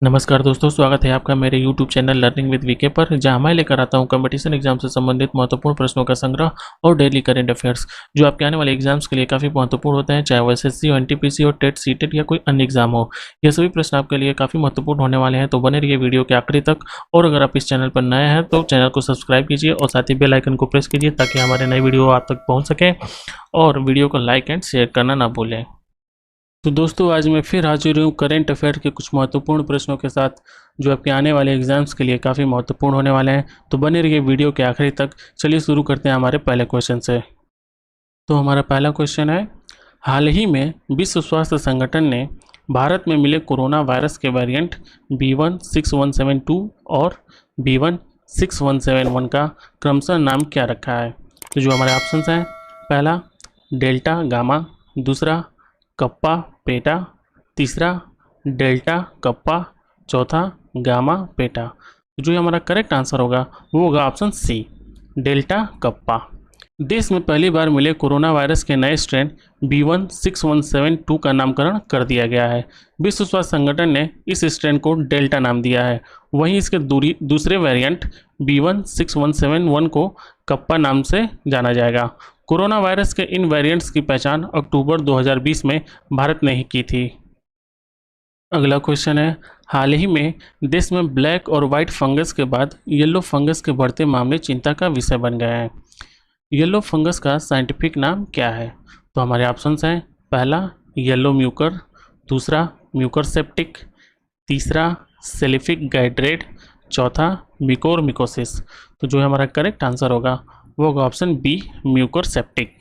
नमस्कार दोस्तों, स्वागत है आपका मेरे YouTube channel learning with VK पर, जहां मैं लेकर आता हूं कंपटीशन एग्जाम से संबंधित महत्वपूर्ण प्रश्नों का संग्रह और डेली करंट अफेयर्स जो आपके आने वाले एग्जाम्स के लिए काफ़ी महत्वपूर्ण होते हैं, चाहे वो एसएससी हो, एनटीपीसी हो, टेट, सीटेट या कोई अन्य एग्जाम हो। ये सभी प्रश्न आपके लिए काफ़ी महत्वपूर्ण होने वाले हैं, तो बने रहिए वीडियो के आखिरी तक। और अगर आप इस चैनल पर नए हैं तो चैनल को सब्सक्राइब कीजिए और साथ ही बेल आइकन को प्रेस कीजिए ताकि हमारे नए वीडियो आप तक पहुँच सके, और वीडियो को लाइक एंड शेयर करना ना भूलें। तो दोस्तों, आज मैं फिर हाजिर हूँ करंट अफेयर के कुछ महत्वपूर्ण प्रश्नों के साथ जो आपके आने वाले एग्जाम्स के लिए काफ़ी महत्वपूर्ण होने वाले हैं। तो बने रहिए वीडियो के आखिरी तक। चलिए शुरू करते हैं हमारे पहले क्वेश्चन से। तो हमारा पहला क्वेश्चन है, हाल ही में विश्व स्वास्थ्य संगठन ने भारत में मिले कोरोना वायरस के वेरिएंट B16172 और B16171 का क्रमशः नाम क्या रखा है? तो जो हमारे ऑप्शंस हैं, पहला डेल्टा गामा, दूसरा कप्पा पेटा, तीसरा डेल्टा कप्पा, चौथा गामा पेटा। तो जो हमारा करेक्ट आंसर होगा वो होगा ऑप्शन सी, डेल्टा कप्पा। देश में पहली बार मिले कोरोना वायरस के नए स्ट्रेन B16172 का नामकरण कर दिया गया है। विश्व स्वास्थ्य संगठन ने इस स्ट्रेन को डेल्टा नाम दिया है। वहीं इसके दूसरे वेरिएंट B16171 को कप्पा नाम से जाना जाएगा। कोरोना वायरस के इन वेरिएंट्स की पहचान अक्टूबर 2020 में भारत ने ही की थी। अगला क्वेश्चन है, हाल ही में देश में ब्लैक और वाइट फंगस के बाद येलो फंगस के बढ़ते मामले चिंता का विषय बन गए हैं। येलो फंगस का साइंटिफिक नाम क्या है? तो हमारे ऑप्शंस हैं, पहला येलो म्यूकर, दूसरा म्यूकर सेप्टिक, तीसरा सेलिफिक गाइड्रेट, चौथा मिकोर मिकोसिस। तो जो हमारा करेक्ट आंसर होगा वो होगा option B, mucor septic.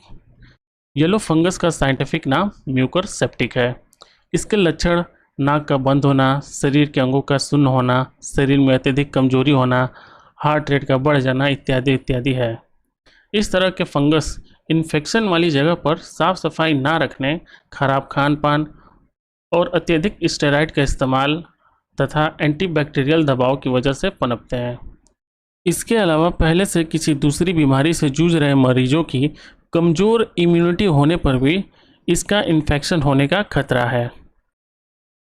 Yellow fungus का साइंटिफिक नाम म्यूकर सेप्टिक है। इसके लक्षण नाक का बंद होना, शरीर के अंगों का शून्य होना, शरीर में अत्यधिक कमजोरी होना, हार्ट रेट का बढ़ जाना इत्यादि इत्यादि है। इस तरह के फंगस इन्फेक्शन वाली जगह पर साफ सफाई ना रखने, खराब खान पान और अत्यधिक स्टेरॉइड का इस्तेमाल तथा एंटीबैक्टीरियल दबाव की वजह से पनपते हैं। इसके अलावा पहले से किसी दूसरी बीमारी से जूझ रहे मरीजों की कमज़ोर इम्यूनिटी होने पर भी इसका इन्फेक्शन होने का खतरा है।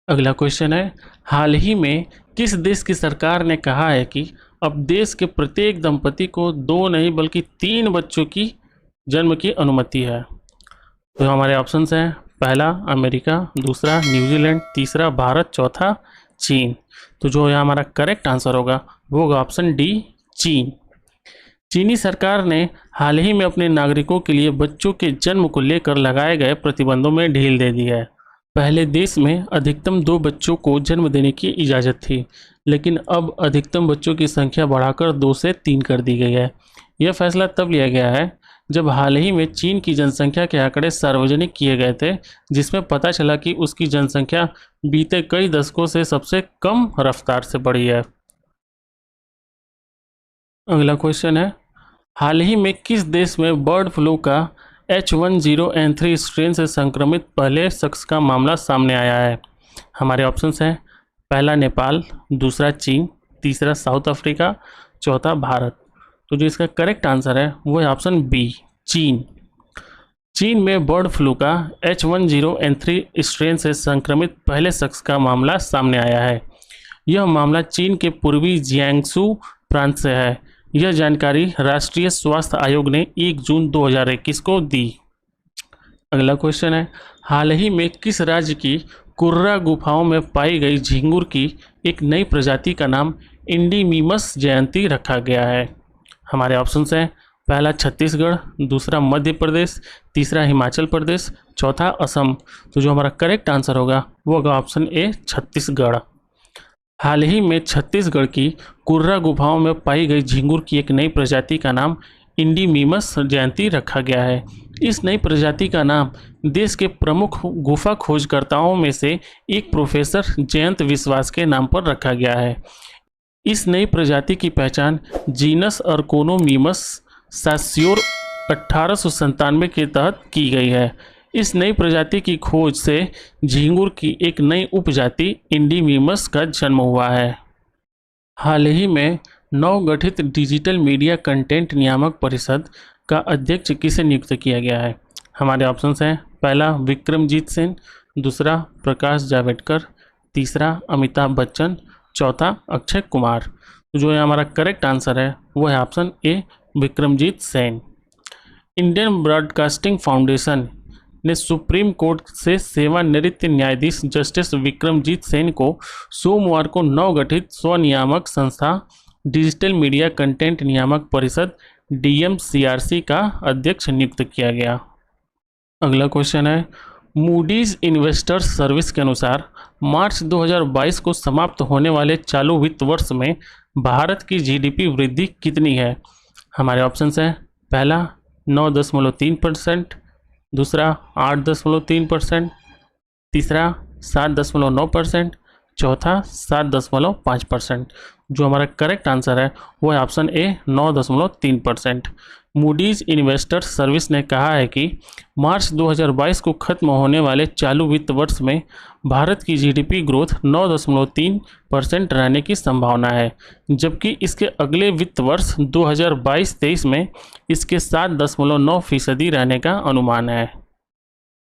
अगला क्वेश्चन है, हाल ही में किस देश की सरकार ने कहा है कि अब देश के प्रत्येक दंपति को 2 नहीं बल्कि 3 बच्चों की जन्म की अनुमति है? तो हमारे ऑप्शंस हैं, पहला अमेरिका, दूसरा न्यूजीलैंड, तीसरा भारत, चौथा चीन। तो जो यहाँ हमारा करेक्ट आंसर होगा वो होगा ऑप्शन डी, चीन। चीनी सरकार ने हाल ही में अपने नागरिकों के लिए बच्चों के जन्म को लेकर लगाए गए प्रतिबंधों में ढील दे दी है। पहले देश में अधिकतम 2 बच्चों को जन्म देने की इजाज़त थी, लेकिन अब अधिकतम बच्चों की संख्या बढ़ाकर 2 से 3 कर दी गई है। यह फैसला तब लिया गया है जब हाल ही में चीन की जनसंख्या के आंकड़े सार्वजनिक किए गए थे, जिसमें पता चला कि उसकी जनसंख्या बीते कई दशकों से सबसे कम रफ्तार से बढ़ी है। अगला क्वेश्चन है, हाल ही में किस देश में बर्ड फ्लू का H1N3 स्ट्रेन से संक्रमित पहले शख्स का मामला सामने आया है? हमारे ऑप्शंस हैं, पहला नेपाल, दूसरा चीन, तीसरा साउथ अफ्रीका, चौथा भारत। तो जो इसका करेक्ट आंसर है वो है ऑप्शन बी, चीन। चीन में बर्ड फ्लू का H1N3 स्ट्रेन से संक्रमित पहले शख्स का मामला सामने आया है। यह मामला चीन के पूर्वी जियांगसू प्रांत से है। यह जानकारी राष्ट्रीय स्वास्थ्य आयोग ने 1 जून 2021 को दी। अगला क्वेश्चन है, हाल ही में किस राज्य की कुर्रा गुफाओं में पाई गई झींगुर की एक नई प्रजाति का नाम इंडीमिमस जयंती रखा गया है? हमारे ऑप्शंस हैं, पहला छत्तीसगढ़, दूसरा मध्य प्रदेश, तीसरा हिमाचल प्रदेश, चौथा असम। तो जो हमारा करेक्ट आंसर होगा वो होगा ऑप्शन ए, छत्तीसगढ़। हाल ही में छत्तीसगढ़ की कुर्रा गुफाओं में पाई गई झींगुर की एक नई प्रजाति का नाम इंडीमिमस जयंती रखा गया है। इस नई प्रजाति का नाम देश के प्रमुख गुफा खोजकर्ताओं में से एक प्रोफेसर जयंत विश्वास के नाम पर रखा गया है। इस नई प्रजाति की पहचान जीनस अर्कोनोमिमस सास्योर 1897 के तहत की गई है। इस नई प्रजाति की खोज से झींगुर की एक नई उपजाति इंडीमिमस का जन्म हुआ है। हाल ही में नवगठित डिजिटल मीडिया कंटेंट नियामक परिषद का अध्यक्ष किसे नियुक्त किया गया है? हमारे ऑप्शंस हैं, पहला विक्रमजीत सेन, दूसरा प्रकाश जावड़ेकर, तीसरा अमिताभ बच्चन, चौथा अक्षय कुमार। तो जो हमारा करेक्ट आंसर है वो है option A Vikramjit Sen. Indian broadcasting foundation ने सुप्रीम कोर्ट से सेवानिवृत्त न्यायाधीश जस्टिस विक्रमजीत सेन को सोमवार को नवगठित स्वनियामक संस्था डिजिटल मीडिया कंटेंट नियामक परिषद DMCRC का अध्यक्ष नियुक्त किया गया। अगला क्वेश्चन है, मूडीज इन्वेस्टर्स सर्विस के अनुसार मार्च 2022 को समाप्त होने वाले चालू वित्त वर्ष में भारत की GDP वृद्धि कितनी है? हमारे ऑप्शंस हैं, पहला 9.3%, दूसरा 8.3%, तीसरा 7.9%, चौथा 7.5%। जो हमारा करेक्ट आंसर है वो है option A 9.3%। Moody's investors service ने कहा है कि मार्च 2022 को खत्म होने वाले चालू वित्त वर्ष में भारत की GDP ग्रोथ 9.3% रहने की संभावना है, जबकि इसके अगले वित्त वर्ष 2022-23 में इसके 7.9% रहने का अनुमान है।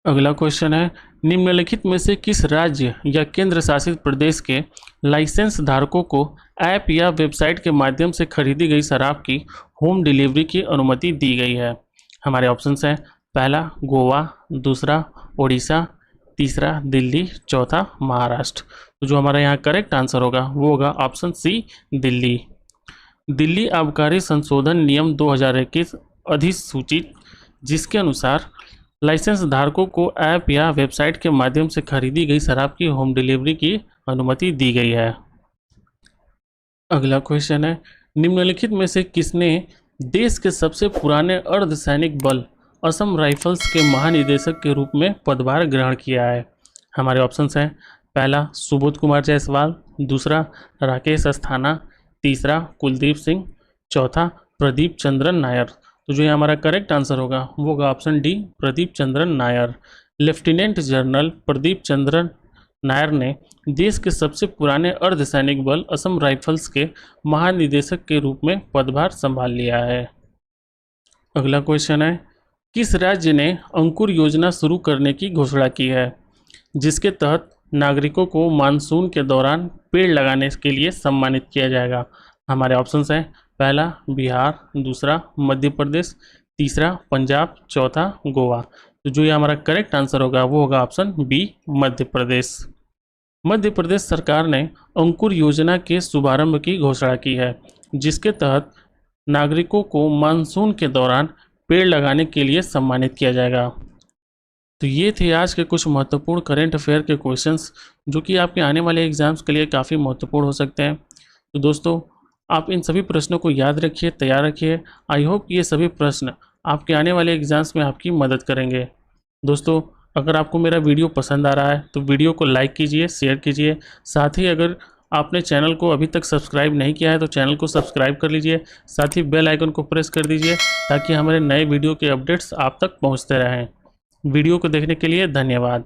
अगला क्वेश्चन है, निम्नलिखित में से किस राज्य या केंद्र शासित प्रदेश के लाइसेंस धारकों को ऐप या वेबसाइट के माध्यम से खरीदी गई शराब की होम डिलीवरी की अनुमति दी गई है? हमारे ऑप्शंस हैं, पहला गोवा, दूसरा उड़ीसा, तीसरा दिल्ली, चौथा महाराष्ट्र। तो जो हमारा यहाँ करेक्ट आंसर होगा वो होगा ऑप्शन सी दिल्ली। दिल्ली आबकारी संशोधन नियम 2021 अधिसूचित, जिसके अनुसार लाइसेंस धारकों को ऐप या वेबसाइट के माध्यम से खरीदी गई शराब की होम डिलीवरी की अनुमति दी गई है। अगला क्वेश्चन है, निम्नलिखित में से किसने देश के सबसे पुराने अर्धसैनिक बल असम राइफल्स के महानिदेशक के रूप में पदभार ग्रहण किया है? हमारे ऑप्शंस हैं, पहला सुबोध कुमार जायसवाल, दूसरा राकेश अस्थाना, तीसरा कुलदीप सिंह, चौथा प्रदीप चंद्रन नायर। तो जो ये हमारा करेक्ट आंसर होगा वो होगा option D Pradeep Chandran Nair. Lieutenant general Pradeep Chandran Nair ने देश के सबसे पुराने अर्धसैनिक बल असम राइफल्स के महानिदेशक के रूप में पदभार संभाल लिया है। अगला क्वेश्चन है, किस राज्य ने अंकुर योजना शुरू करने की घोषणा की है, जिसके तहत नागरिकों को मानसून के दौरान पेड़ लगाने के लिए सम्मानित किया जाएगा? हमारे ऑप्शंस हैं, पहला बिहार, दूसरा मध्य प्रदेश, तीसरा पंजाब, चौथा गोवा। तो जो ये हमारा करेक्ट आंसर होगा वो होगा ऑप्शन बी मध्य प्रदेश। मध्य प्रदेश सरकार ने अंकुर योजना के शुभारंभ की घोषणा की है, जिसके तहत नागरिकों को मानसून के दौरान पेड़ लगाने के लिए सम्मानित किया जाएगा। तो ये थे आज के कुछ महत्वपूर्ण करंट अफेयर के क्वेश्चंस, जो कि आपके आने वाले एग्जाम्स के लिए काफ़ी महत्वपूर्ण हो सकते हैं। तो दोस्तों, आप इन सभी प्रश्नों को याद रखिए, तैयार रखिए। आई होप ये सभी प्रश्न आपके आने वाले एग्जाम्स में आपकी मदद करेंगे। दोस्तों, अगर आपको मेरा वीडियो पसंद आ रहा है तो वीडियो को लाइक कीजिए, शेयर कीजिए। साथ ही अगर आपने चैनल को अभी तक सब्सक्राइब नहीं किया है तो चैनल को सब्सक्राइब कर लीजिए। साथ ही बेल आइकन को प्रेस कर दीजिए ताकि हमारे नए वीडियो के अपडेट्स आप तक पहुंचते रहें। वीडियो को देखने के लिए धन्यवाद।